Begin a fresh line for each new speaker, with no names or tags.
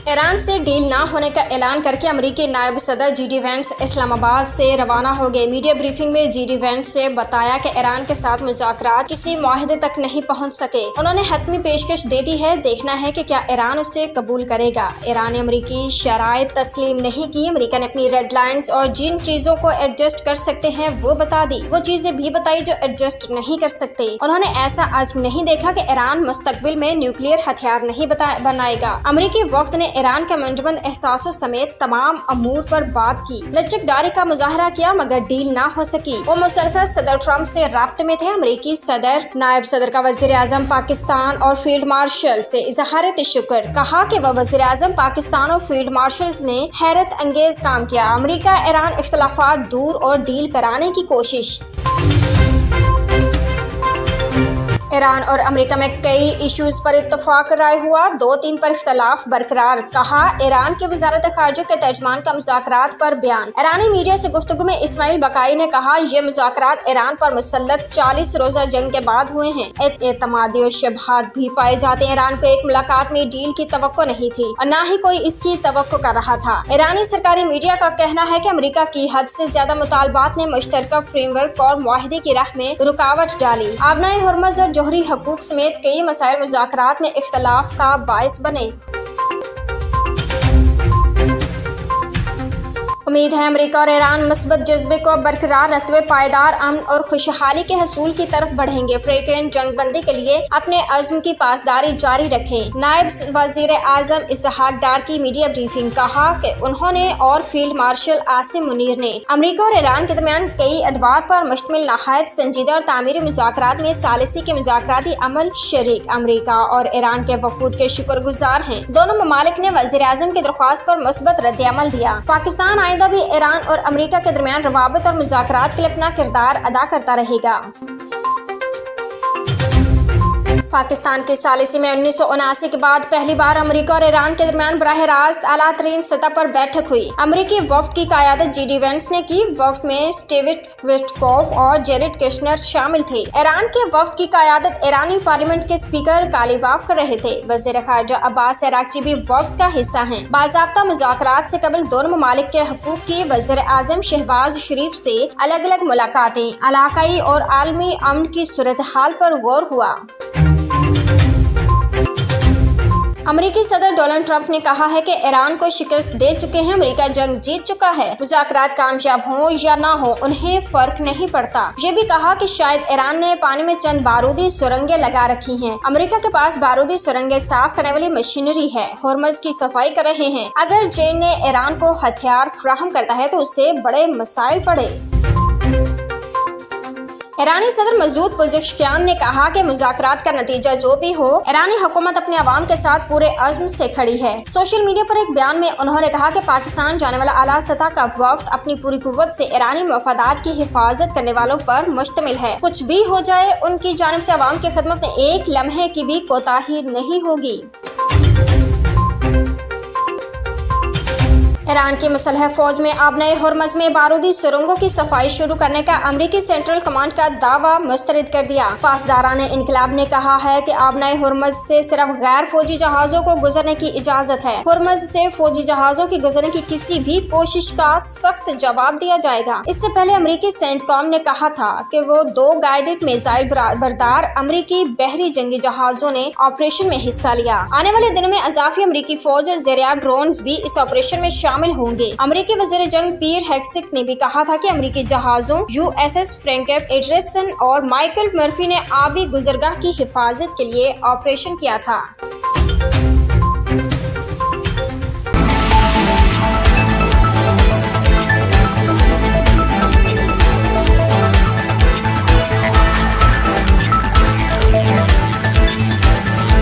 Iran से deal ना होने का ऐलान करके अमेरिकी नायब सदर जी.डी. वेंस इस्लामाबाद से रवाना हो गए। मीडिया ब्रीफिंग में जी.डी. वेंस ने बताया कि ईरान के साथ मुज़ाकरात किसी मुआहदे तक नहीं पहुंच सके। उन्होंने हतमी पेशकश दे दी है, देखना है कि क्या ईरान उसे कबूल करेगा। ईरान ने अमेरिकी शराइत तस्लीम नहीं की। अमेरिका ने अपनी रेड लाइन्स और जिन चीजों को एडजस्ट कर सकते हैं वो बता दी, वो चीजें भी बताई जो एडजस्ट नहीं कर सकते। उन्होंने ऐसा आज़म नहीं देखा कि ईरान मुस्तकबिल में न्यूक्लियर हथियार नहीं बनाएगा। अमेरिकी वफ्द ने ईरान के मंजमंद एहसासों समेत तमाम अमूर पर बात की, लचकदारी का मुजाहरा किया, मगर डील ना हो सकी। वो मुसलसल सदर ट्रंप से राब्ते में थे। अमेरिकी सदर, नायब सदर का वजीर आजम पाकिस्तान और फील्ड मार्शल से इजहार शुक्र, कहा कि वह वजीर आजम पाकिस्तान और फील्ड मार्शल ने हैरत अंगेज काम किया। अमेरिका ईरान इख्तलाफात दूर और डील कराने की कोशिश। ईरान और अमेरिका में कई इश्यूज पर इत्तफाक राय हुआ, 2-3 पर इख्तलाफ बरकरार, कहा ईरान के वजारत खारजा के तर्जमान का मुज़ाकरात पर बयान। ईरानी मीडिया से गुफ्तगू में इस्माइल बकाई ने कहा, ये मुज़ाकरात ईरान पर मुसल्लत 40 रोज़ा जंग के बाद हुए हैं। एतमादी और शबहात भी पाए जाते हैं। ईरान को एक मुलाकात में डील की तवक्को नहीं थी और न ही कोई इसकी तवक्को कर रहा था। ईरानी सरकारी मीडिया का कहना है कि अमेरिका की हद से ज्यादा मुतालबात ने मुश्तरका फ्रेमवर्क और मुआहदे की राह में रुकावट डाली। आबनाए हुर्मुज़ और जोहरी हकूक समेत कई मसाइल मुज़ाकरात में इख्तलाफ का बाइस बने। उम्मीद है अमेरिका और ईरान मुस्बत जज्बे को बरकरार रखते हुए पायदार अमन और खुशहाली के हसूल की तरफ बढ़ेंगे। फ्रेकेन जंगबंदी के लिए अपने अज़्म की पासदारी जारी रखें। नायब वजीर आजम इसहाक डार की मीडिया ब्रीफिंग, कहा कि उन्होंने और फील्ड मार्शल आसिम मुनीर ने अमेरिका और ईरान के दरमियान कई अदवार पर मुश्तमिल नहायत संजीदा और तामीरी मुज़ाकरात में सालिसी के मुज़ाकराती अमल शरीक अमेरिका और ईरान के वफूद के शुक्रगुजार हैं। दोनों ममालिक ने वजीर आजम की दरख्वास्त पर मुस्बत रद्द-ए-अमल दिया। पाकिस्तान आइंदा भी ईरान और अमेरिका के दरमियान रवाबित और मुज़ाकरात के लिए अपना किरदार अदा करता रहेगा। पाकिस्तान की सालिसी में 1979 के बाद पहली बार अमेरिका और ईरान के दरमियान बराह रास्त आला तरीन सतह पर बैठक हुई। अमेरिकी वफ्द की क़यादत जी.डी. वेंस ने की। वफ्द में स्टीव विटकॉफ और जेरेड कुशनर शामिल थे। ईरान के वफ्द की क़यादत ईरानी पार्लियामेंट के स्पीकर गालिबाफ कर रहे थे। वज़ीर ख़ारजा अब्बास अराग़ची भी वफ्द का हिस्सा हैं। बाज़ाब्ता मुज़ाकरात से कबल दोनों ममालिक के हकूक़ की वज़ीर आज़म शहबाज शरीफ से अलग अलग मुलाकातें, इलाक़ाई और आलमी अमन की सूरत हाल पर गौर हुआ। अमेरिकी सदर डोनाल्ड ट्रंप ने कहा है कि ईरान को शिकस्त दे चुके हैं, अमेरिका जंग जीत चुका है। मुज़ाकरात कामयाब हों या ना हो उन्हें फर्क नहीं पड़ता। ये भी कहा कि शायद ईरान ने पानी में चंद बारूदी सुरंगें लगा रखी हैं। अमेरिका के पास बारूदी सुरंगें साफ करने वाली मशीनरी है, हुर्मुज़ की सफाई कर रहे हैं। अगर चीन ने ईरान को हथियार फराहम करता है तो उससे बड़े मसाइल पड़े। ईरानी सदर मसूद पेज़ेश्कियान ने कहा कि मुज़ाकरात का नतीजा जो भी हो, ईरानी हुकूमत अपने अवाम के साथ पूरे अज़्म से खड़ी है। सोशल मीडिया पर एक बयान में उन्होंने कहा कि पाकिस्तान जाने वाला आला सतह का वफ्द अपनी पूरी कुव्वत से ईरानी मफादात की हिफाजत करने वालों पर मुश्तमिल है। कुछ भी हो जाए, उनकी जानिब से अवाम की खिदमत में एक लम्हे की भी कोताही नहीं होगी। ईरान की मुसल्ह फौज में आबनाए हुर्मुज़ में बारूदी सुरंगों की सफाई शुरू करने का अमेरिकी सेंट्रल कमांड का दावा मुस्तरद कर दिया। पासदाराने इनकलाब ने कहा है कि आबनाए हुर्मुज़ से सिर्फ गैर फौजी जहाजों को गुजरने की इजाजत है। हुर्मुज़ से फौजी जहाजों की गुजरने की किसी भी कोशिश का सख्त जवाब दिया जाएगा। इससे पहले अमेरिकी सेंटकॉम ने कहा था कि वो 2 गाइडेड मिसाइल बरदार अमेरिकी बहरी जंगी जहाजों ने ऑपरेशन में हिस्सा लिया। आने वाले दिनों में अजाफी अमेरिकी फौज और ज़रिया ड्रोन्स भी इस ऑपरेशन में शामिल होंगे। अमेरिकी वज़ीर जंग पीर हेक्सिक ने भी कहा था कि अमेरिकी जहाजों USS फ्रैंकलिन एंडरसन और माइकल मर्फी ने आबी गुजरगाह की हिफाजत के लिए ऑपरेशन किया था।